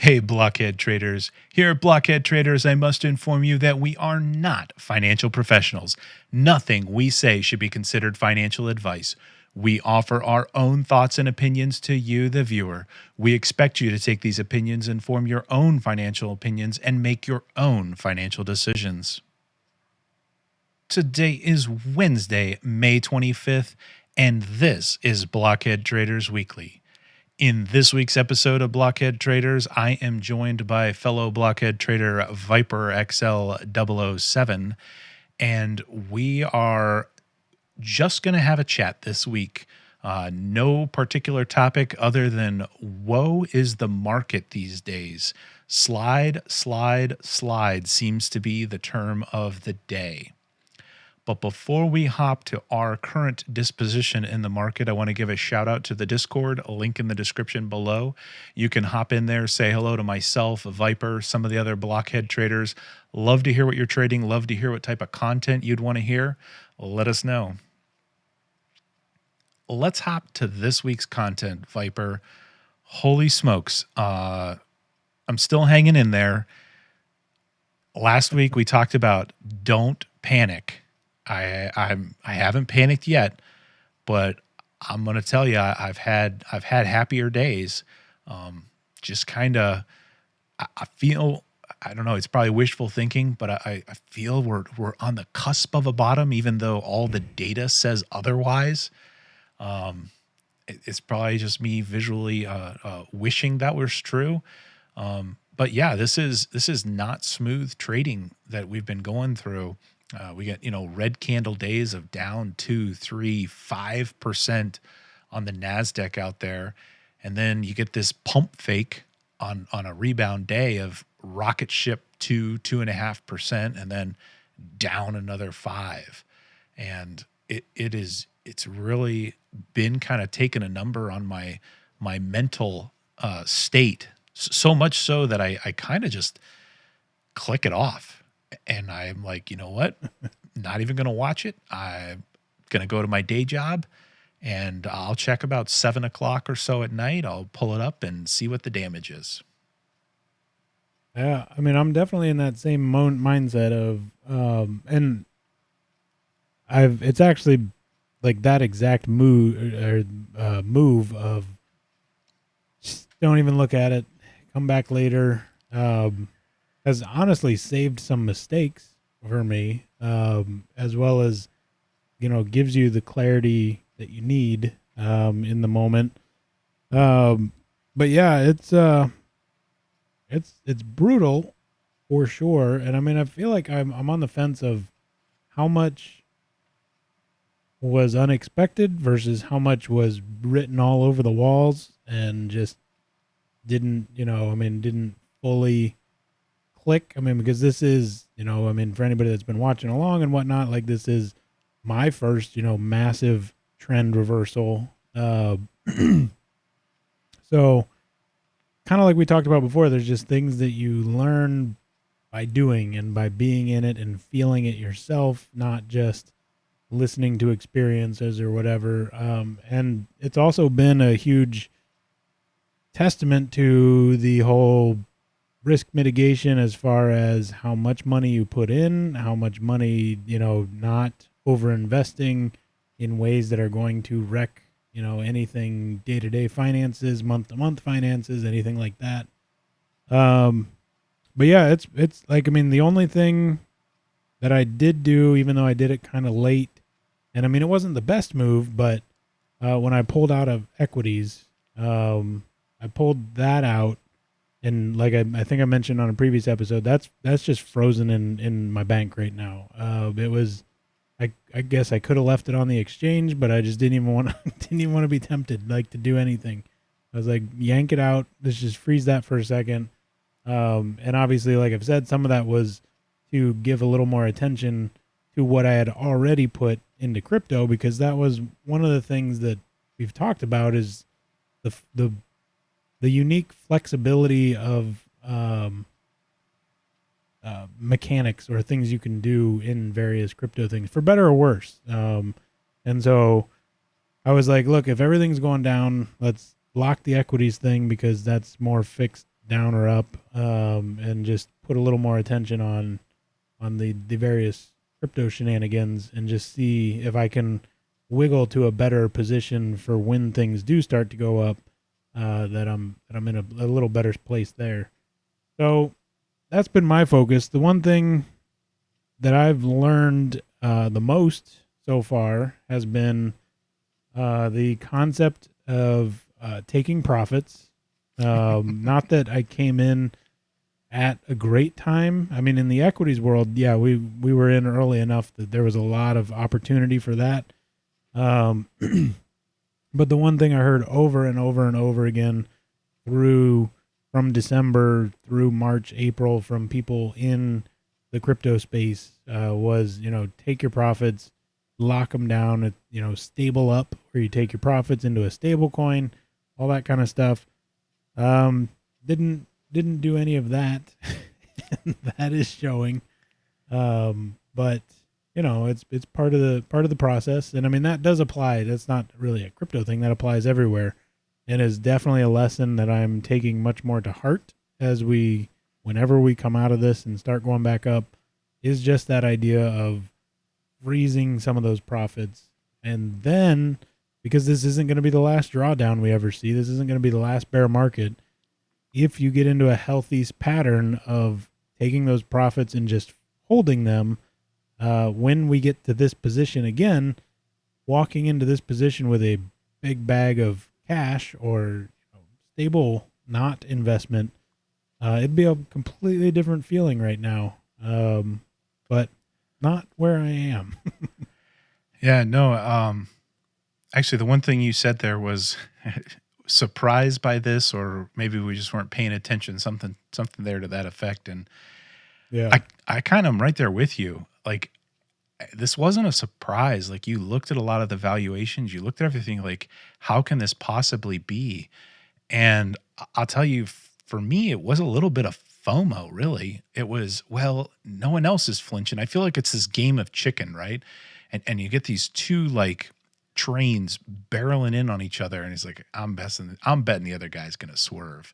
Hey, Blockhead Traders. Here at Blockhead Traders, I must inform you that we are not financial professionals. Nothing we say should be considered financial advice. We offer our own thoughts and opinions to you, the viewer. We expect you to take these opinions and form your own financial opinions and make your own financial decisions. Today is Wednesday, May 25th, and this is Blockhead Traders Weekly. In this week's episode of Blockhead Traders, I am joined by fellow Blockhead trader Viper XL007, and we are just going to have a chat this week. No particular topic other than woe is the market these days. Slide, slide, slide seems to be the term of the day. But before we hop to our current disposition in the market, I want to give a shout out to the Discord, a link in the description below. You can hop in there, say hello to myself, Viper, some of the other Blockhead traders. Love to hear what you're trading. Love to hear what type of content you'd want to hear. Let us know. Let's hop to this week's content, Viper. Holy smokes. I'm still hanging in there. Last week we talked about don't panic. I haven't panicked yet, but I'm gonna tell you I've had happier days. Just kind of I feel, I don't know, it's probably wishful thinking, but I feel we're on the cusp of a bottom, even though all the data says otherwise. It's probably just me visually wishing that was true. But yeah, this is not smooth trading that we've been going through. We get, red candle days of down 2, 3, 5% on the NASDAQ out there. And then you get this pump fake on a rebound day of rocket ship 2.5%, and then down another 5. And it's really been kind of taking a number on my mental state. So much so that I kind of just click it off. And I'm like, you know what? Not even going to watch it. I'm going to go to my day job, and I'll check about 7 o'clock or so at night. I'll pull it up and see what the damage is. Yeah, I mean, I'm definitely in that same mindset of, and it's actually like that exact move of just don't even look at it, come back later. Has honestly saved some mistakes for me, as well as, gives you the clarity that you need in the moment. But yeah, it's brutal for sure. And I mean, I feel like I'm on the fence of how much was unexpected versus how much was written all over the walls and just didn't fully click. I mean, because this is, for anybody that's been watching along and whatnot, like this is my first, massive trend reversal. So kind of like we talked about before, there's just things that you learn by doing and by being in it and feeling it yourself, not just listening to experiences or whatever. And it's also been a huge testament to the whole risk mitigation as far as how much money you put in, how much money, not over investing in ways that are going to wreck, anything day-to-day finances, month-to-month finances, anything like that. But yeah, it's like, I mean, the only thing that I did do, even though I did it kind of late, and I mean, it wasn't the best move, but when I pulled out of equities, I pulled that out. And like I think I mentioned on a previous episode, that's just frozen in my bank right now. It was, I guess I could have left it on the exchange, but I just didn't even want to be tempted like to do anything. I was like, yank it out. Let's just freeze that for a second. And obviously, like I've said, some of that was to give a little more attention to what I had already put into crypto, because that was one of the things that we've talked about is the unique flexibility of mechanics or things you can do in various crypto things, for better or worse. And so I was like, look, if everything's going down, let's lock the equities thing because that's more fixed down or up, and just put a little more attention on the various crypto shenanigans and just see if I can wiggle to a better position for when things do start to go up, that I'm in a little better place there. So that's been my focus. The one thing that I've learned the most so far has been the concept of taking profits. Not that I came in at a great time. I mean, in the equities world, yeah, we were in early enough that there was a lot of opportunity for that. But the one thing I heard over and over and over again from December through March, April, from people in the crypto space was, take your profits, lock them down at, stable up, where you take your profits into a stable coin, all that kind of stuff. Didn't do any of that. That is showing. But it's part of the process. And I mean, that does apply. That's not really a crypto thing. That applies everywhere. And is definitely a lesson that I'm taking much more to heart whenever we come out of this and start going back up, is just that idea of freezing some of those profits. And then, because this isn't going to be the last drawdown we ever see, this isn't going to be the last bear market. If you get into a healthy pattern of taking those profits and just holding them, when we get to this position again, walking into this position with a big bag of cash or stable, not investment, it'd be a completely different feeling right now. But not where I am. Yeah, no. Actually, the one thing you said there was surprised by this, or maybe we just weren't paying attention. Something there to that effect. And Yeah, I kind of am right there with you. Like, this wasn't a surprise. Like, you looked at a lot of the valuations, you looked at everything. Like, how can this possibly be? And I'll tell you, for me, it was a little bit of FOMO. Really, it was. Well, no one else is flinching. I feel like it's this game of chicken, right? And you get these two like trains barreling in on each other, and he's like, I'm betting the other guy's gonna swerve.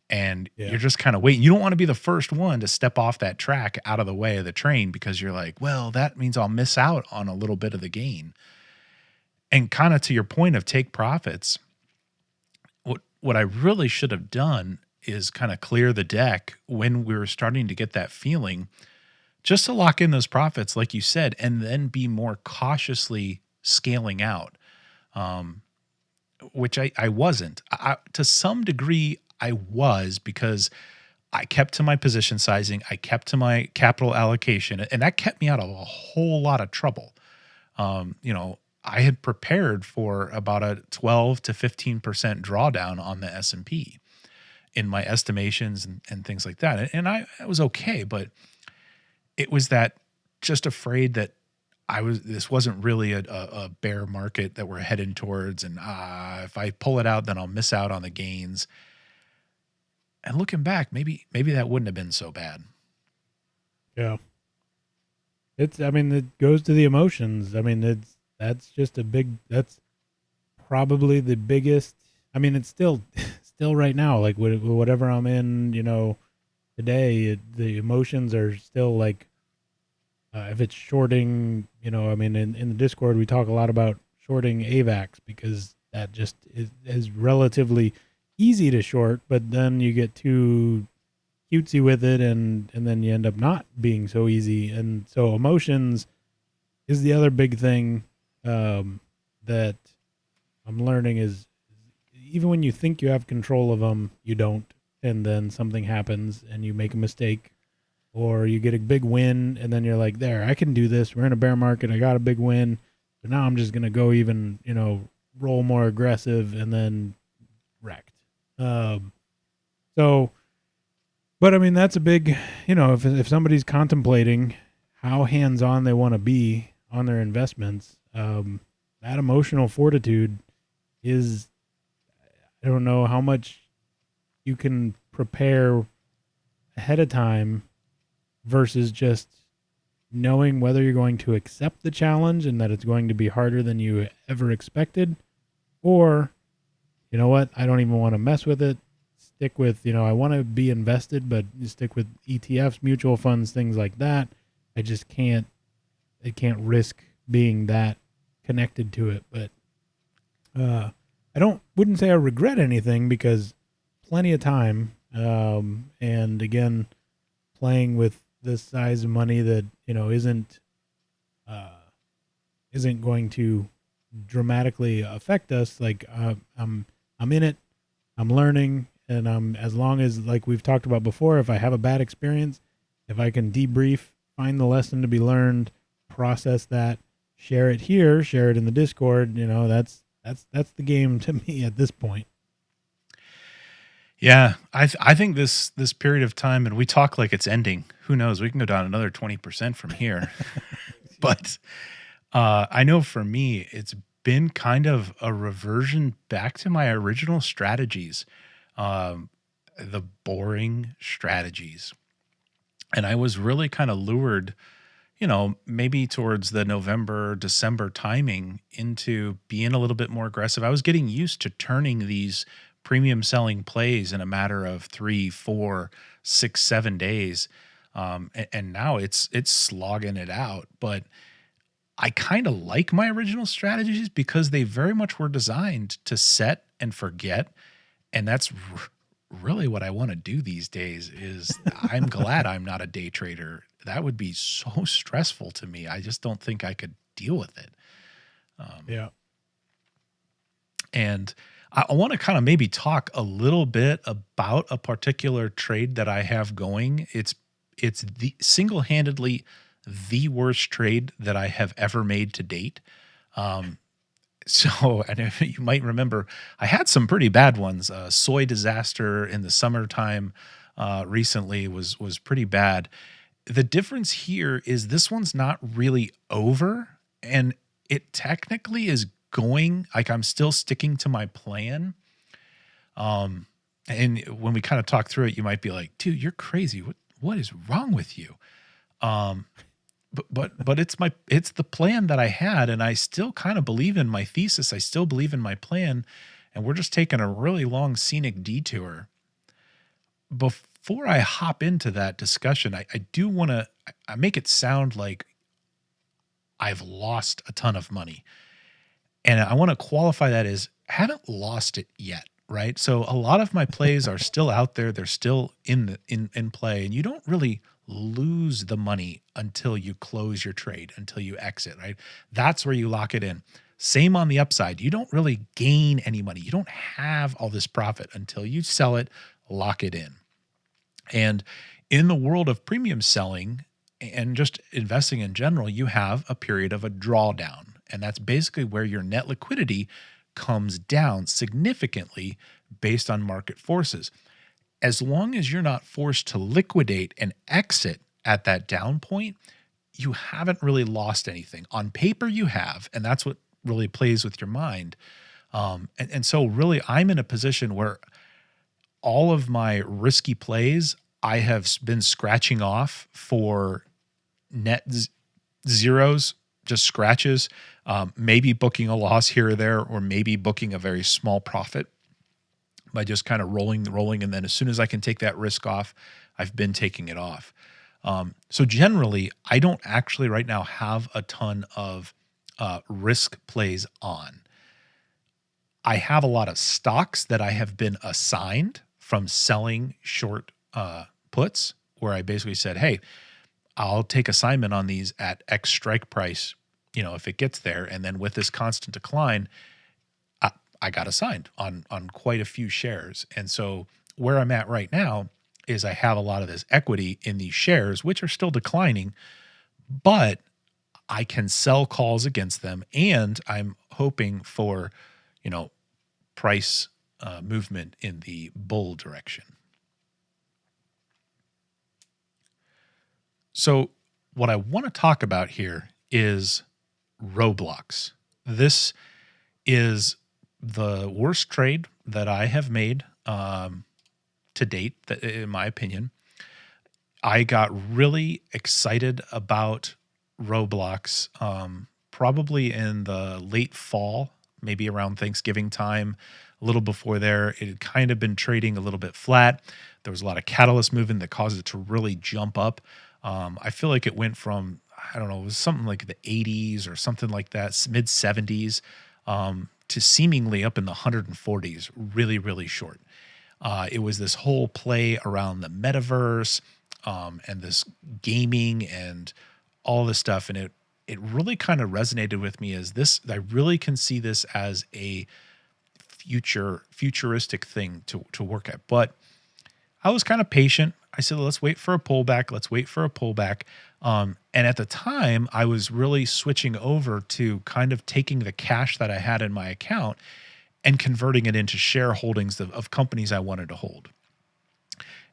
And yeah, you're just kind of waiting. You don't want to be the first one to step off that track out of the way of the train, because you're like, well, that means I'll miss out on a little bit of the gain. And kind of to your point of take profits, what I really should have done is kind of clear the deck when we were starting to get that feeling, just to lock in those profits, like you said, and then be more cautiously scaling out, which I wasn't. To some degree, I was, because I kept to my position sizing, I kept to my capital allocation, and that kept me out of a whole lot of trouble. I had prepared for about a 12 to 15% drawdown on the S&P in my estimations and things like that. And I was okay, but it was that, just afraid that this wasn't really a bear market that we're heading towards. And if I pull it out, then I'll miss out on the gains. And looking back, maybe that wouldn't have been so bad. yeah. It goes to the emotions. I mean, that's probably the biggest. I mean, it's still right now, like whatever I'm in, today, the emotions are still like, if it's shorting, I mean, in the Discord, we talk a lot about shorting AVAX, because that just is relatively easy to short, but then you get too cutesy with it, and then you end up not being so easy. And so emotions is the other big thing that I'm learning, is even when you think you have control of them, you don't, and then something happens and you make a mistake, or you get a big win, and then you're like, there, I can do this. We're in a bear market. I got a big win. So now I'm just going to go even, roll more aggressive, and then wrecked. So, but I mean, that's a big, if somebody's contemplating how hands-on they want to be on their investments, that emotional fortitude is, I don't know how much you can prepare ahead of time versus just knowing whether you're going to accept the challenge and that it's going to be harder than you ever expected, or, you know what, I don't even want to mess with it. stick with, I want to be invested, but you stick with ETFs, mutual funds, things like that. I just can't risk being that connected to it. But wouldn't say I regret anything because plenty of time. And again, playing with this size of money that, isn't going to dramatically affect us. Like I'm in it, I'm learning, and as long as, like we've talked about before, if I have a bad experience, if I can debrief, find the lesson to be learned, process that, share it here, share it in the Discord, that's the game to me at this point. Yeah, I think this period of time, and we talk like it's ending. Who knows? We can go down another 20% from here. But I know for me, it's been kind of a reversion back to my original strategies, the boring strategies. And I was really kind of lured, maybe towards the November, December timing into being a little bit more aggressive. I was getting used to turning these premium selling plays in a matter of 3, 4, 6, 7 days. And now it's slogging it out. But I kind of like my original strategies because they very much were designed to set and forget. And that's really what I want to do these days. Is I'm glad I'm not a day trader. That would be so stressful to me. I just don't think I could deal with it. Yeah. And I want to kind of maybe talk a little bit about a particular trade that I have going. It's the single-handedly the worst trade that I have ever made to date. So, and if you might remember, I had some pretty bad ones. Soy disaster in the summertime recently was pretty bad. The difference here is this one's not really over, and it technically is going, like I'm still sticking to my plan. And when we kind of talk through it, you might be like, dude, you're crazy. What is wrong with you? But it's the plan that I had, and I still kind of believe in my thesis. I still believe in my plan, and we're just taking a really long scenic detour. Before I hop into that discussion, I do want to I make it sound like I've lost a ton of money. And I want to qualify that as haven't lost it yet, right? So a lot of my plays are still out there. They're still in play, and you don't really lose the money until you close your trade, until you exit, right? That's where you lock it in. Same on the upside. You don't really gain any money. You don't have all this profit until you sell it, lock it in. And in the world of premium selling and just investing in general, you have a period of a drawdown. And that's basically where your net liquidity comes down significantly based on market forces. As long as you're not forced to liquidate and exit at that down point, you haven't really lost anything. On paper, you have, and that's what really plays with your mind. And so really, I'm in a position where all of my risky plays, I have been scratching off for net zeros, just scratches, maybe booking a loss here or there, or maybe booking a very small profit by just kind of rolling. And then as soon as I can take that risk off, I've been taking it off. So generally, I don't actually right now have a ton of risk plays on. I have a lot of stocks that I have been assigned from selling short puts, where I basically said, hey, I'll take assignment on these at X strike price, if it gets there. And then with this constant decline, I got assigned on quite a few shares. And so where I'm at right now is I have a lot of this equity in these shares, which are still declining, but I can sell calls against them. And I'm hoping for, price movement in the bull direction. So what I want to talk about here is Roblox. This is the worst trade that I have made to date, in my opinion. I got really excited about Roblox probably in the late fall, maybe around Thanksgiving time. A little before there, it had kind of been trading a little bit flat. There was a lot of catalyst movement that caused it to really jump up. I feel like it went from, I don't know, it was something like the 80s or something like that, mid 70s, to seemingly up in the 140s, really, really short. It was this whole play around the metaverse, and this gaming and all this stuff. And it really kind of resonated with me as this, I really can see this as a futuristic thing to work at. But I was kind of patient. I said, let's wait for a pullback. Let's wait for a pullback. And at the time, I was really switching over to kind of taking the cash that I had in my account and converting it into shareholdings of companies I wanted to hold.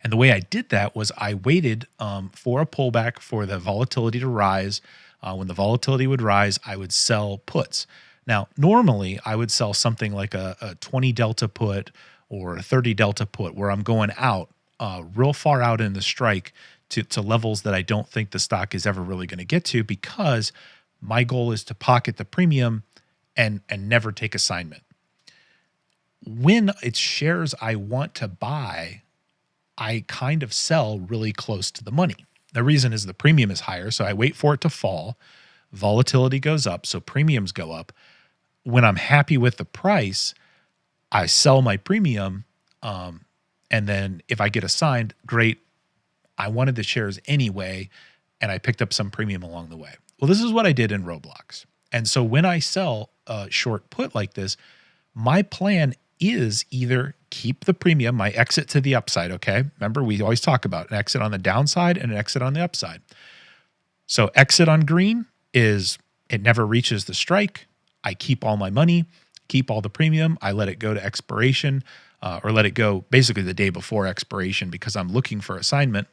And the way I did that was I waited for a pullback for the volatility to rise. When the volatility would rise, I would sell puts. Now, normally I would sell something like a 20 delta put or a 30 delta put where I'm going out real far out in the strike to levels that I don't think the stock is ever really going to get to, because my goal is to pocket the premium and never take assignment. When it's shares I want to buy, I kind of sell really close to the money. The reason is the premium is higher, so I wait for it to fall. Volatility goes up, so premiums go up. When I'm happy with the price, I sell my premium, and then if I get assigned, great. I wanted the shares anyway, and I picked up some premium along the way. Well, this is what I did in Roblox. And so when I sell a short put like this, my plan is either keep the premium, my exit to the upside, okay? Remember, we always talk about an exit on the downside and an exit on the upside. So exit on green is it never reaches the strike. I keep all my money, keep all the premium. I let it go to expiration, or let it go basically the day before expiration because I'm looking for assignment.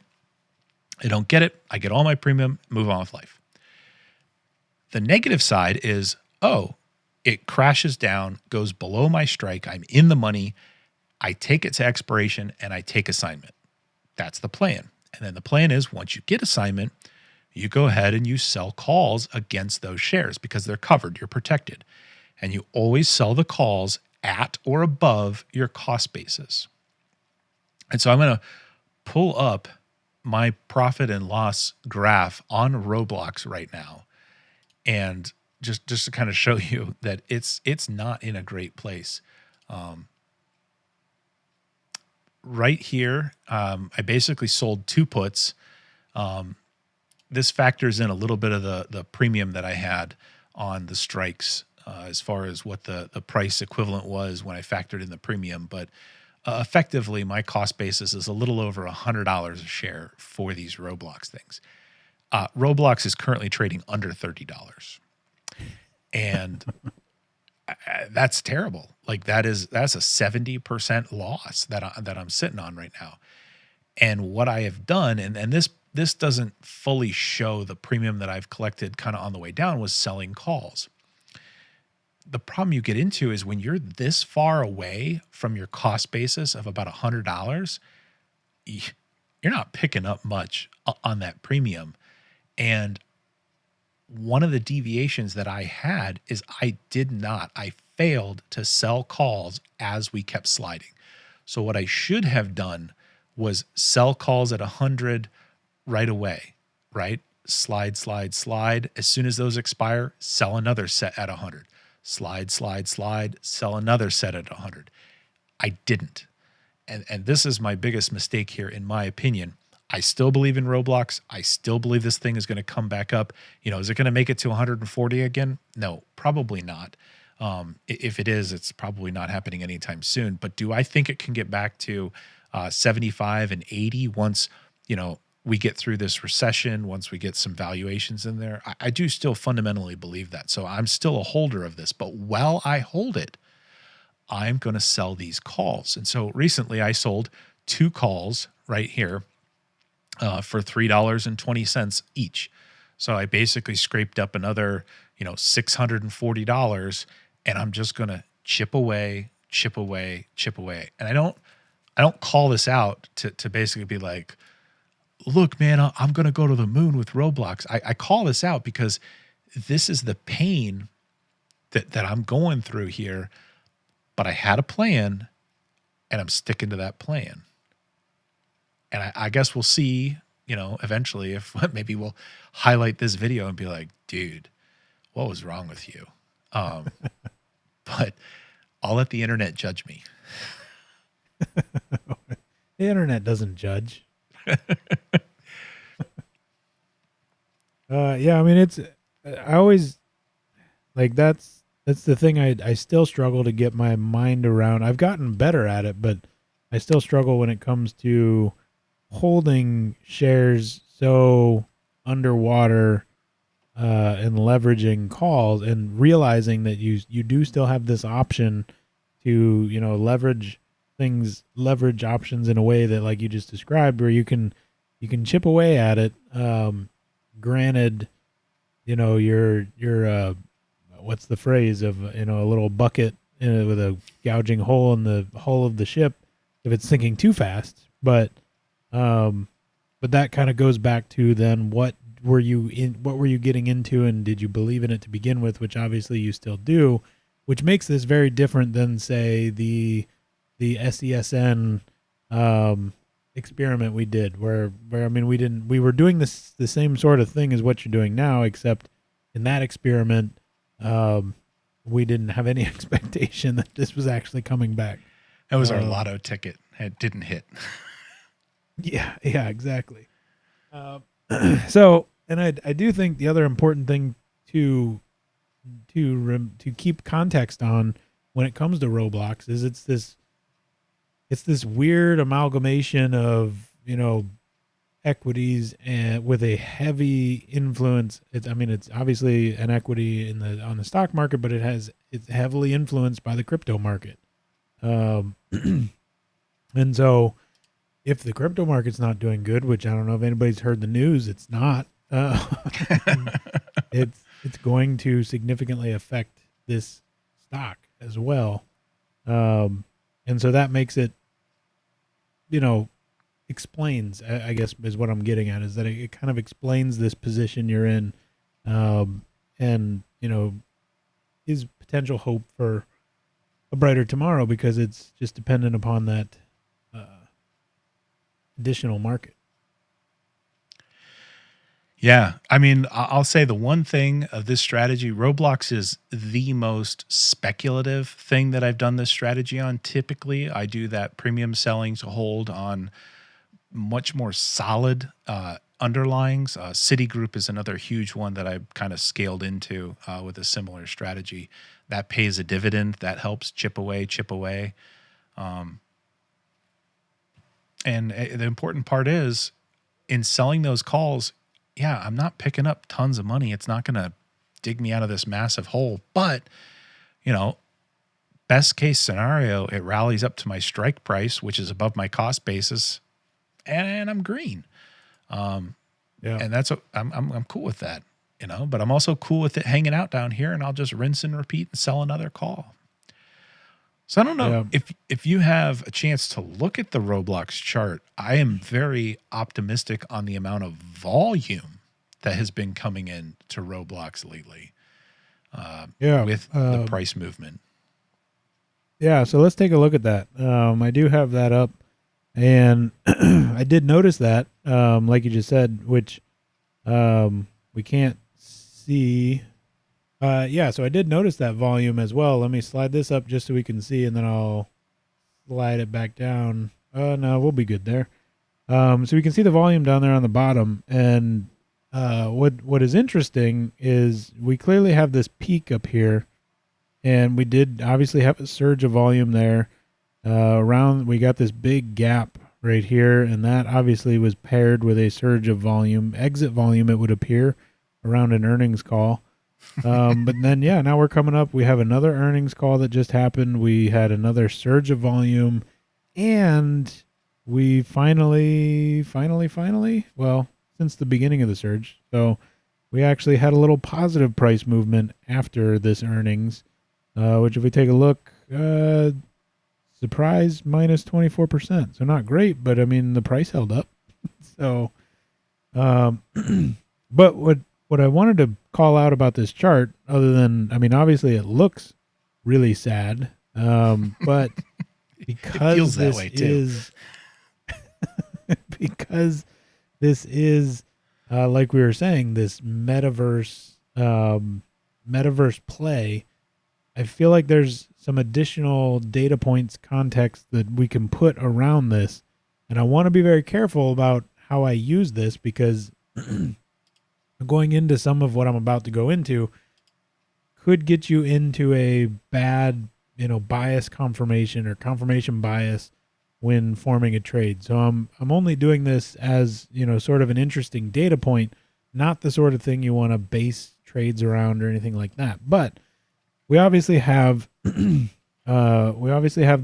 I don't get it. I get all my premium, move on with life. The negative side is, it crashes down, goes below my strike. I'm in the money. I take it to expiration and I take assignment. That's the plan. And then the plan is once you get assignment, you go ahead and you sell calls against those shares because they're covered, you're protected. And you always sell the calls at or above your cost basis. And so I'm going to pull up my profit and loss graph on Roblox right now. And just to kind of show you that it's not in a great place. Right here, I basically sold 2 puts. This factors in a little bit of the premium that I had on the strikes as far as what the price equivalent was when I factored in the premium. But effectively, my cost basis is a little over $100 a share for these Roblox things. Roblox is currently trading under $30. And that's terrible. Like that's a 70% loss that I'm sitting on right now. And what I have done, and this doesn't fully show the premium that I've collected kind of on the way down, was selling calls. The problem you get into is when you're this far away from your cost basis of about $100, you're not picking up much on that premium. And one of the deviations that I had is I failed to sell calls as we kept sliding. So what I should have done was sell calls at 100 right away, right? Slide. As soon as those expire, sell another set at 100. Slide, sell another set at 100. I didn't. And this is my biggest mistake here, in my opinion. I still believe in Roblox. I still believe this thing is going to come back up. Is it going to make it to 140 again? No, probably not. If it is, it's probably not happening anytime soon. But do I think it can get back to 75 and 80 once, we get through this recession, once we get some valuations in there? I do still fundamentally believe that. So I'm still a holder of this. But while I hold it, I'm going to sell these calls. And so recently I sold 2 calls right here for $3.20 each. So I basically scraped up another, $640, and I'm just going to chip away. And I don't call this out to basically be like, look, man, I'm going to go to the moon with Roblox. I call this out because this is the pain that I'm going through here, but I had a plan and I'm sticking to that plan. And I guess we'll see, eventually if maybe we'll highlight this video and be like, dude, what was wrong with you? But I'll let the internet judge me. The internet doesn't judge. Yeah, I mean, I always like that's the thing I still struggle to get my mind around. I've gotten better at it, but I still struggle when it comes to holding shares so underwater and leveraging calls and realizing that you do still have this option to, leverage options in a way that, like you just described, where you can chip away at it. Granted, you're what's the phrase of, a little bucket with a gouging hole in the hull of the ship if it's sinking too fast. But that kind of goes back to then what were you getting into, and did you believe in it to begin with, which obviously you still do, which makes this very different than, say, the SESN experiment we did, where I mean, we were doing the same sort of thing as what you're doing now, except in that experiment we didn't have any expectation that this was actually coming back. That was our lotto ticket. It didn't hit. Yeah, exactly. So, and I do think the other important thing to keep context on when it comes to Roblox is it's this weird amalgamation of, equities and with a heavy influence. It's obviously an equity on the stock market, but it's heavily influenced by the crypto market. And so if the crypto market's not doing good, which I don't know if anybody's heard the news, it's not, it's going to significantly affect this stock as well. And so that makes it, explains, I guess is what I'm getting at, is that it kind of explains this position you're in, and, is potential hope for a brighter tomorrow, because it's just dependent upon that additional market. Yeah. I mean, I'll say the one thing of this strategy, Roblox is the most speculative thing that I've done this strategy on. Typically, I do that premium selling to hold on much more solid underlyings. Citigroup is another huge one that I've kind of scaled into with a similar strategy. That pays a dividend. That helps chip away. And the important part is, in selling those calls, yeah, I'm not picking up tons of money. It's not going to dig me out of this massive hole. But, best case scenario, it rallies up to my strike price, which is above my cost basis, and I'm green. And that's I'm cool with that, But I'm also cool with it hanging out down here, and I'll just rinse and repeat and sell another call. So I don't know if you have a chance to look at the Roblox chart. I am very optimistic on the amount of volume that has been coming in to Roblox lately. With the price movement. Yeah, so let's take a look at that. I do have that up, and I did notice that, like you just said, which we can't see. So I did notice that volume as well. Let me slide this up just so we can see, and then I'll slide it back down. No, we'll be good there. So we can see the volume down there on the bottom. And what is interesting is we clearly have this peak up here, and we did obviously have a surge of volume there. We got this big gap right here, and that obviously was paired with a surge of volume, exit volume, it would appear, around an earnings call. But then, now we're coming up. We have another earnings call that just happened. We had another surge of volume, and we finally, well, since the beginning of the surge. So we actually had a little positive price movement after this earnings, which if we take a look, surprise, minus 24%. So not great, but I mean, the price held up. So, but what I wanted to call out about this chart other than, I mean, obviously it looks really sad, but It because feels that this way too. is because this is like we were saying, this metaverse play. I feel like there's some additional data points, context that we can put around this, and I want to be very careful about how I use this because going into some of what I'm about to go into could get you into a bad, bias confirmation or confirmation bias when forming a trade. So I'm only doing this as, sort of an interesting data point, not the sort of thing you want to base trades around or anything like that. But we obviously have the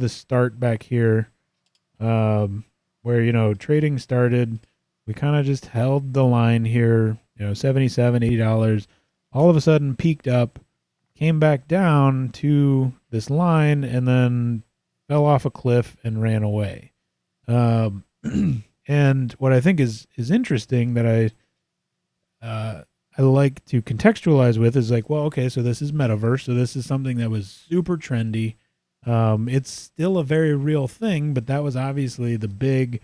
start back here, where trading started. We kind of just held the line here, $77, $80. All of a sudden peaked up, came back down to this line, and then fell off a cliff and ran away. And what I think is interesting that I like to contextualize with is like, well, okay, so this is metaverse, so this is something that was super trendy. It's still a very real thing, but that was obviously the big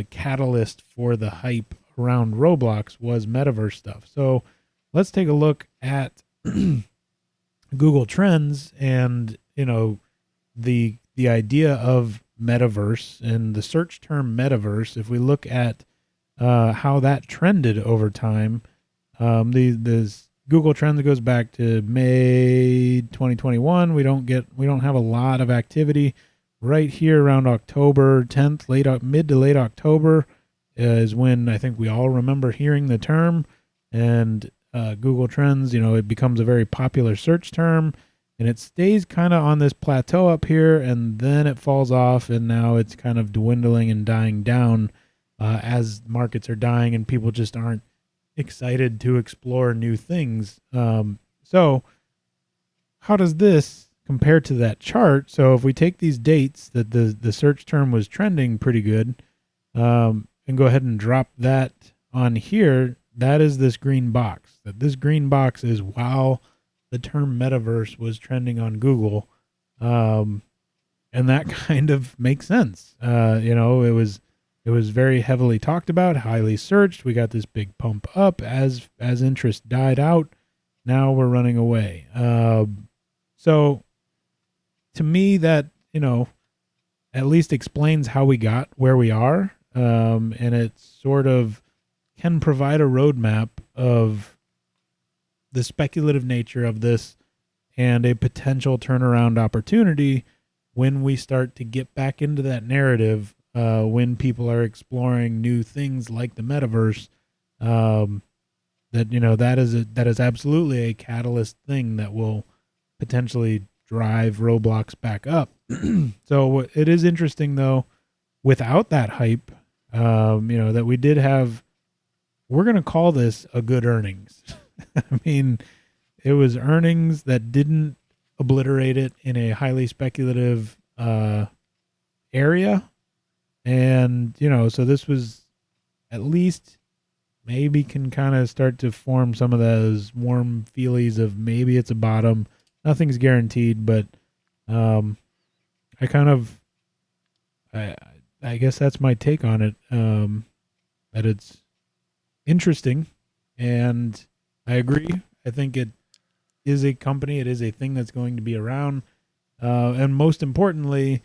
catalyst for the hype around Roblox was metaverse stuff. So let's take a look at Google Trends and the idea of metaverse and the search term metaverse. If we look at how that trended over time, the Google Trends goes back to May 2021. We don't have a lot of activity right here around October 10th, mid to late October is when I think we all remember hearing the term. And Google Trends, it becomes a very popular search term, and it stays kind of on this plateau up here, and then it falls off, and now it's kind of dwindling and dying down as markets are dying and people just aren't excited to explore new things. So how does this compare to that chart? So if we take these dates that the search term was trending pretty good, and go ahead and drop that on here, that is this green box. That this green box is while the term metaverse was trending on Google. And that kind of makes sense. It was very heavily talked about, highly searched. We got this big pump up as interest died out. Now we're running away. So to me, that at least explains how we got where we are, and it sort of can provide a roadmap of the speculative nature of this and a potential turnaround opportunity when we start to get back into that narrative. When people are exploring new things like the metaverse, that is absolutely a catalyst thing that will potentially drive Roblox back up. So it is interesting though, without that hype, that we did have. We're gonna call this a good earnings. I mean, it was earnings that didn't obliterate it in a highly speculative area. And, so this was at least maybe can kind of start to form some of those warm feelies of maybe it's a bottom. Nothing's guaranteed, but I guess that's my take on it. That it's interesting, and I agree. I think it is a company. It is a thing that's going to be around, and most importantly,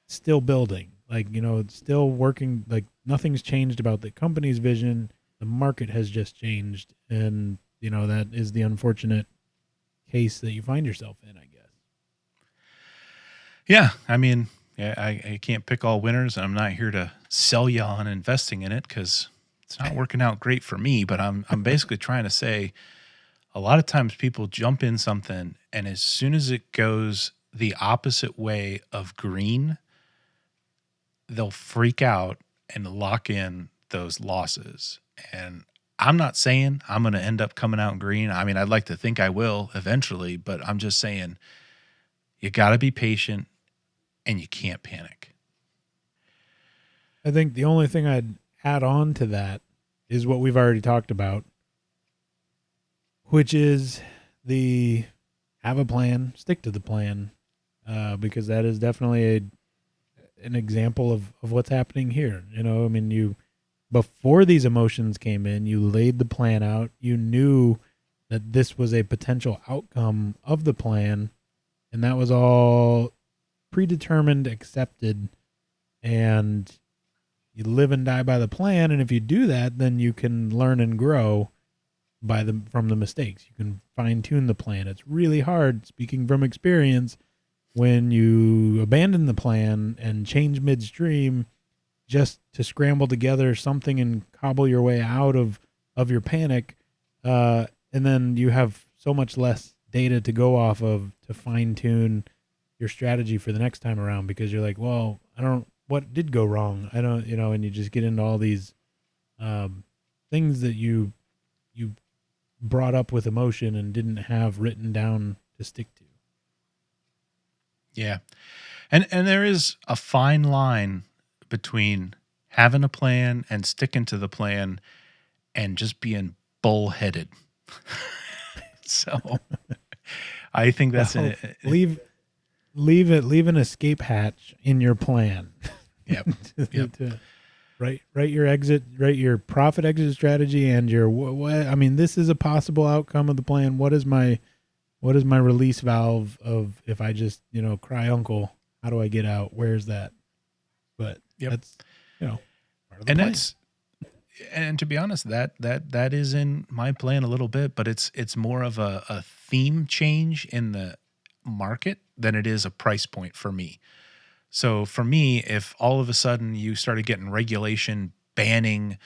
still building. Like, it's still working. Like, nothing's changed about the company's vision. The market has just changed, and that is the unfortunate case that you find yourself in, I guess. Yeah, I mean, I can't pick all winners, and I'm not here to sell you on investing in it because it's not working out great for me. But I'm basically trying to say, a lot of times people jump in something, and as soon as it goes the opposite way of green, they'll freak out and lock in those losses. And I'm not saying I'm going to end up coming out green. I mean, I'd like to think I will eventually, but I'm just saying you got to be patient and you can't panic. I think the only thing I'd add on to that is what we've already talked about. which is the have a plan, stick to the plan, because that is definitely an example of what's happening here. You know, I mean, you before these emotions came in, you laid the plan out. You knew that this was a potential outcome of the plan, and that was all predetermined, accepted, and you live and die by the plan. And if you do that, then you can learn and grow from the mistakes. You can fine tune the plan. It's really hard, speaking from experience, when you abandon the plan and change midstream just to scramble together something and cobble your way out of your panic. And then you have so much less data to go off of to fine tune your strategy for the next time around, because you're like, well, what did go wrong? I don't, and you just get into all these things that you brought up with emotion and didn't have written down to stick to. Yeah. And there is a fine line between having a plan and sticking to the plan and just being bullheaded. So I think that's leave an escape hatch in your plan. Yep. Write your profit exit strategy and your what. I mean, this is a possible outcome of the plan. What is my release valve of if I just cry uncle? How do I get out? Where's that? But that's part of the plan. And to be honest, that is in my plan a little bit, but it's more of a theme change in the market than it is a price point for me. So for me, if all of a sudden you started getting regulation banning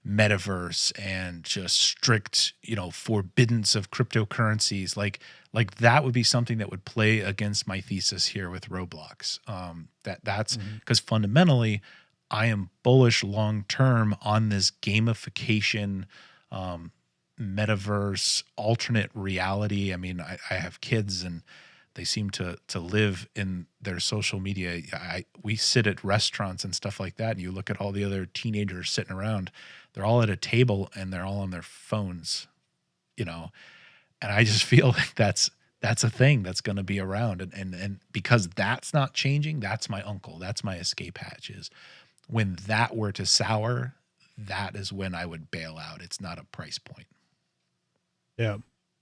metaverse and just strict, forbiddance of cryptocurrencies, like that would be something that would play against my thesis here with Roblox. That's because fundamentally I am bullish long-term on this gamification, metaverse, alternate reality. I mean, I have kids and they seem to live in their social media. We sit at restaurants and stuff like that, and you look at all the other teenagers sitting around. They're all at a table and they're all on their phones, and I just feel like that's a thing that's going to be around. And because that's not changing, that's my uncle. That's my escape hatches. When that were to sour, that is when I would bail out. It's not a price point. Yeah.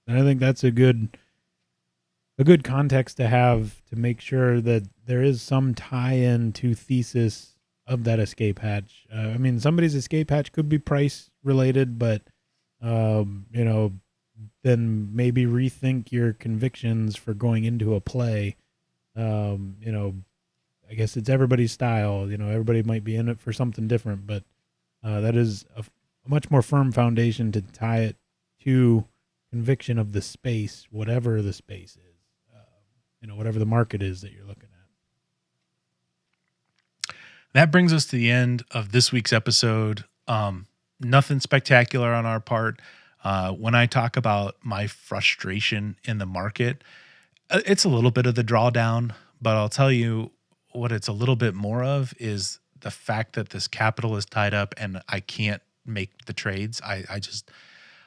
And I think that's a good context to have to make sure that there is some tie-in to thesis of that escape hatch. I mean, somebody's escape hatch could be price related, but then maybe rethink your convictions for going into a play. I guess it's everybody's style. Everybody might be in it for something different, but that is a much more firm foundation to tie it to conviction of the space, whatever the space is. Whatever the market is that you're looking at. That brings us to the end of this week's episode. Nothing spectacular on our part. When I talk about my frustration in the market, it's a little bit of the drawdown, but I'll tell you what it's a little bit more of is the fact that this capital is tied up and I can't make the trades.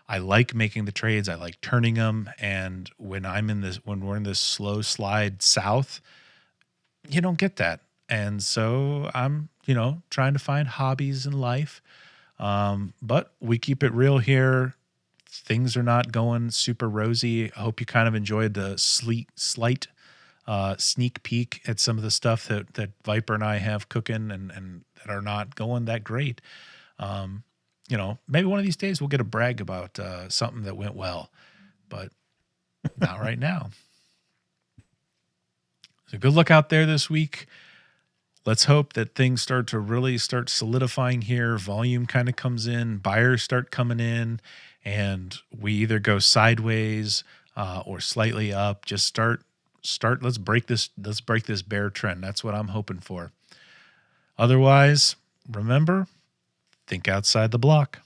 I like making the trades. I like turning them. And when we're in this slow slide south, you don't get that. And so I'm, trying to find hobbies in life. But we keep it real here. Things are not going super rosy. I hope you kind of enjoyed the slight sneak peek at some of the stuff that Viper and I have cooking and that are not going that great. Maybe one of these days we'll get a brag about something that went well, but not right now. So good luck out there this week. Let's hope that things start solidifying here. Volume kind of comes in, buyers start coming in, and we either go sideways or slightly up. Just start. Let's break this bear trend. That's what I'm hoping for. Otherwise, remember, think outside the block.